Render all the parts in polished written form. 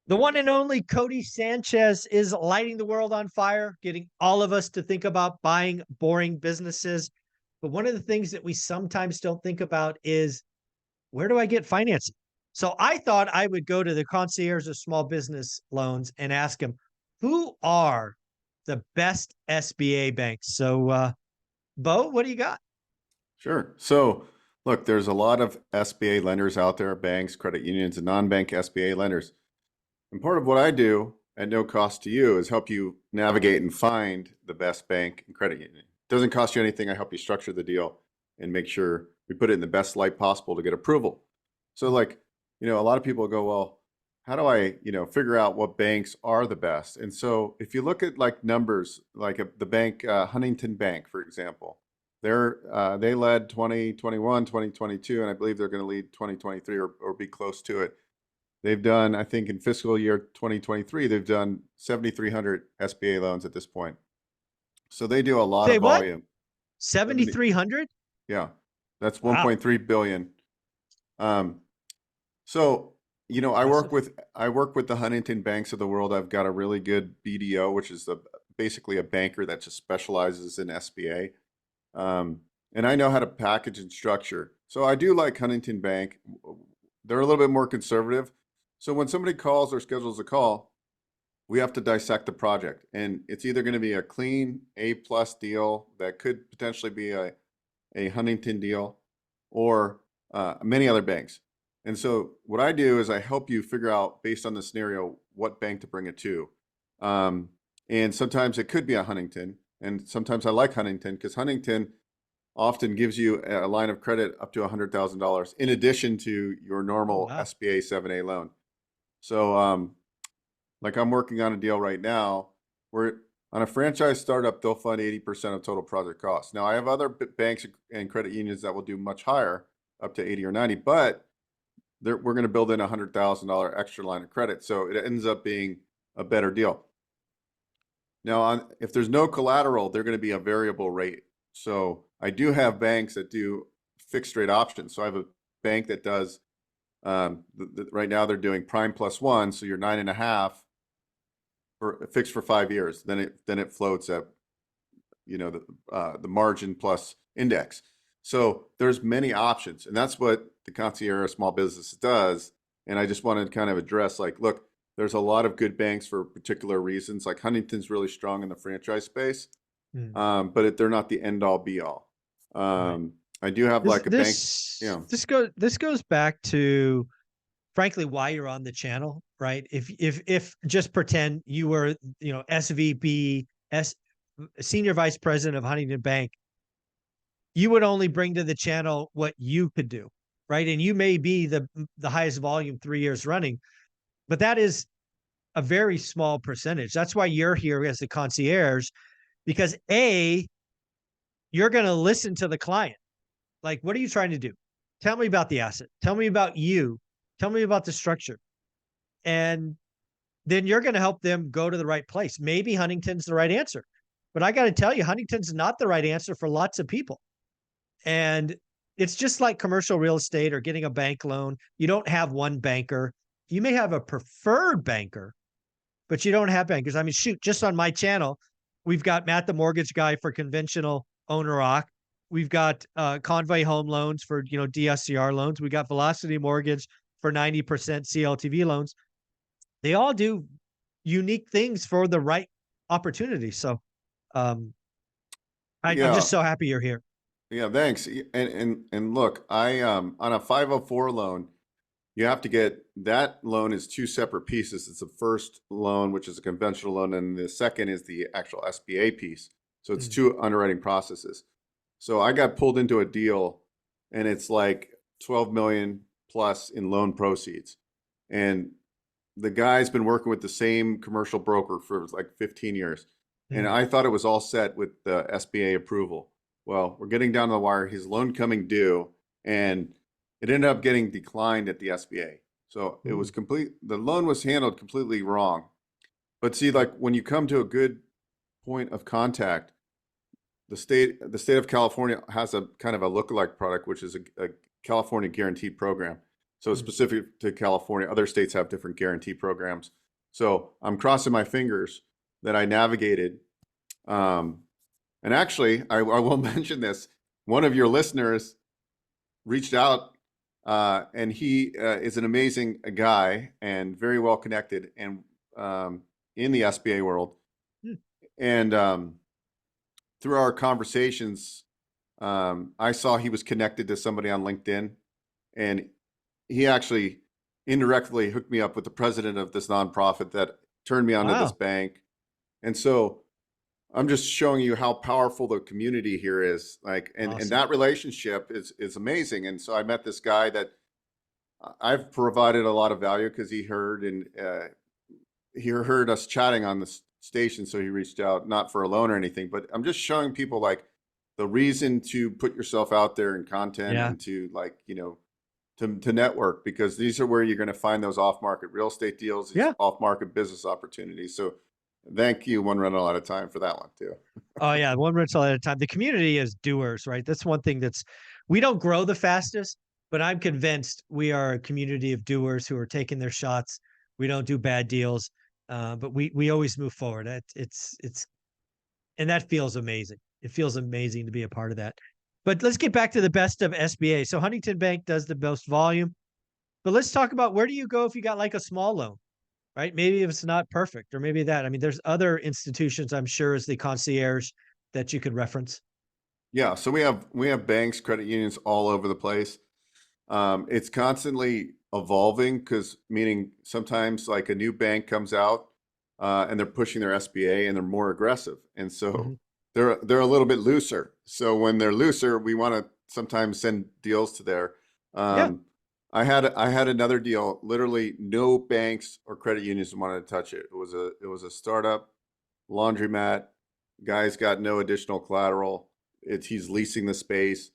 The one and only Cody Sanchez is lighting the world on fire, getting all of us to think about buying boring businesses. But one of the things that we sometimes don't think about is, where do I get financing? So I thought I would go to the concierge of small business loans and ask him, who are the best SBA banks? So, Bo, what do you got? Sure. So, look, there's a lot of SBA lenders out there, banks, credit unions, and non-bank SBA lenders. And part of what I do at no cost to you is help you navigate and find the best bank and credit union. It doesn't cost you anything. I help you structure the deal and make sure we put it in the best light possible to get approval. So, like, a lot of people go, well, how do I, figure out what banks are the best? And so if you look at like numbers, like the bank, Huntington Bank, for example, they led 2021, 2022, and I believe they're going to lead 2023 or be close to it. They've done, I think in fiscal year 2023, they've done 7,300 SBA loans at this point. So they do a lot Say of what? volume. 7,300? Yeah, that's Wow. 1.3 billion. Um, so, Impressive. I work with the Huntington Banks of the world. I've got a really good BDO, which is basically a banker that just specializes in SBA. And I know how to package and structure. So I do like Huntington Bank. They're a little bit more conservative. So when somebody calls or schedules a call, we have to dissect the project. And it's either going to be a clean A+ deal that could potentially be a Huntington deal or many other banks. And so what I do is I help you figure out, based on the scenario, what bank to bring it to. And sometimes it could be a Huntington. And sometimes I like Huntington because Huntington often gives you a line of credit up to $100,000 in addition to your Oh, normal wow. SBA 7A loan. So like I'm working on a deal right now where on a franchise startup, they'll fund 80% of total project costs. Now I have other banks and credit unions that will do much higher, up to 80 or 90, but we're going to build in a $100,000 extra line of credit. So it ends up being a better deal. Now, if there's no collateral, they're going to be a variable rate. So I do have banks that do fixed rate options. So I have a bank that does, right now they're doing prime +1. So you're 9.5 for fixed for 5 years. Then it floats at, the margin plus index. So there's many options, and that's what the concierge small business does. And I just wanted to kind of address, like, look, there's a lot of good banks for particular reasons. Like Huntington's really strong in the franchise space, Hmm. but they're not the end all be all. Right. I do have This like a bank, this this goes back to, frankly, why you're on the channel, right? If just pretend you were, SVP, senior vice president of Huntington Bank, you would only bring to the channel what you could do, right? And you may be the highest volume 3 years running, but that is a very small percentage. That's why you're here as the concierge, because you're going to listen to the client. Like, what are you trying to do? Tell me about the asset. Tell me about you. Tell me about the structure. And then you're going to help them go to the right place. Maybe Huntington's the right answer. But I got to tell you, Huntington's not the right answer for lots of people. And it's just like commercial real estate or getting a bank loan. You don't have one banker. You may have a preferred banker, but you don't have bankers. I mean, shoot, just on my channel, we've got Matt the mortgage guy for conventional owner occ. We've got Convey Home Loans for DSCR loans. We got Velocity Mortgage for 90% CLTV loans. They all do unique things for the right opportunity. So um, I'm just yeah, so happy you're here. yeah, thanks. And look, I on a 504 loan, you have to get that loan is two separate pieces. It's the first loan, which is a conventional loan, and the second is the actual SBA piece. So it's Mm. two underwriting processes. So I got pulled into a deal, and it's like 12 million plus in loan proceeds. And the guy's been working with the same commercial broker for like 15 years. And Mm. I thought it was all set with the SBA approval. Well, we're getting down to the wire. His loan coming due, and it ended up getting declined at the SBA. So it was Ooh. the loan was handled completely wrong. But see, like when you come to a good point of contact, the state of California has a kind of a lookalike product, which is a California guaranteed program. So it's specific to California. Other states have different guarantee programs. So I'm crossing my fingers that I navigated. And actually, I will mention this. One of your listeners reached out, and he is an amazing guy and very well connected and in the SBA world. And through our conversations, I saw he was connected to somebody on LinkedIn, and he actually indirectly hooked me up with the president of this nonprofit that turned me onto this bank. And so I'm just showing you how powerful the community here is. Like, and that relationship is amazing. And so I met this guy that I've provided a lot of value because he heard us chatting on the station. So he reached out, not for a loan or anything, but I'm just showing people like the reason to put yourself out there in content and to like, you know, to network, because these are where you're going to find those off-market real estate deals, off-market business opportunities. So thank you, One Rental at a Time, for that one too. Oh yeah, one rental at a time. The community is doers, right? That's one thing we don't grow the fastest, but I'm convinced we are a community of doers who are taking their shots. We don't do bad deals, but we always move forward. And that feels amazing. It feels amazing to be a part of that. But let's get back to the best of SBA. So Huntington Bank does the most volume, but let's talk about where do you go if you got like a small loan, right? Maybe if it's not perfect, or maybe that. I mean, there's other institutions, I'm sure, as the concierge that you could reference. Yeah, so we have banks, credit unions all over the place. It's constantly evolving, because meaning sometimes like a new bank comes out and they're pushing their SBA and they're more aggressive, and so they're a little bit looser. So when they're looser, we want to sometimes send deals to there. I had another deal. Literally, no banks or credit unions wanted to touch it. It was a startup laundromat. Guy's got no additional collateral. He's leasing the space,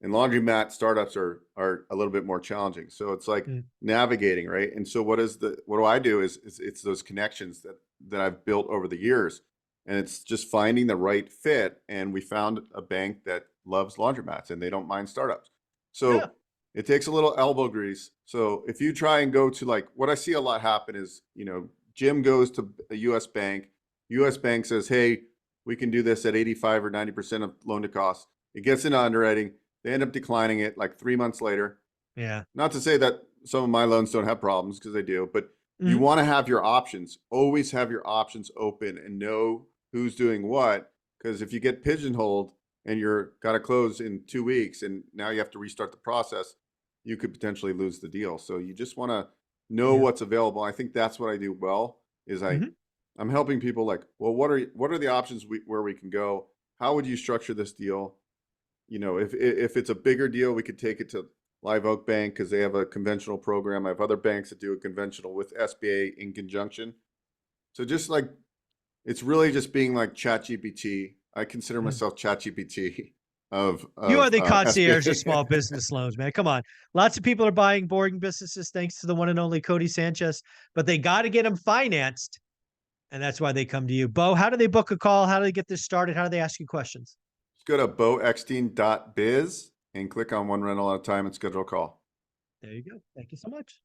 and laundromat startups are a little bit more challenging. So it's like navigating, right? And so what do I do is it's those connections that I've built over the years, and it's just finding the right fit. And we found a bank that loves laundromats and they don't mind startups. So it takes a little elbow grease. So if you try and go to, like, what I see a lot happen is, you know, Jim goes to a US bank. US bank says, hey, we can do this at 85 or 90% of loan to cost. It gets into underwriting. They end up declining it like 3 months later. Yeah. Not to say that some of my loans don't have problems, because they do, but you want to have your options. Always have your options open and know who's doing what. Because if you get pigeonholed and you're got to close in 2 weeks and now you have to restart the process, you could potentially lose the deal. So you just want to know what's available. I think that's what I do well, is I'm helping people like, well, what are the options where we can go? How would you structure this deal? You know, if it's a bigger deal, we could take it to Live Oak Bank because they have a conventional program. I have other banks that do a conventional with SBA in conjunction. So just like, it's really just being like ChatGPT. I consider myself ChatGPT of you are the concierge SBA. of small business loans, man. Come on. Lots of people are buying boring businesses thanks to the one and only Cody Sanchez, but they got to get them financed. And that's why they come to you. Bo, how do they book a call? How do they get this started? How do they ask you questions? Just go to boeckstein.biz and click on One Rental at a Time and schedule a call. There you go. Thank you so much.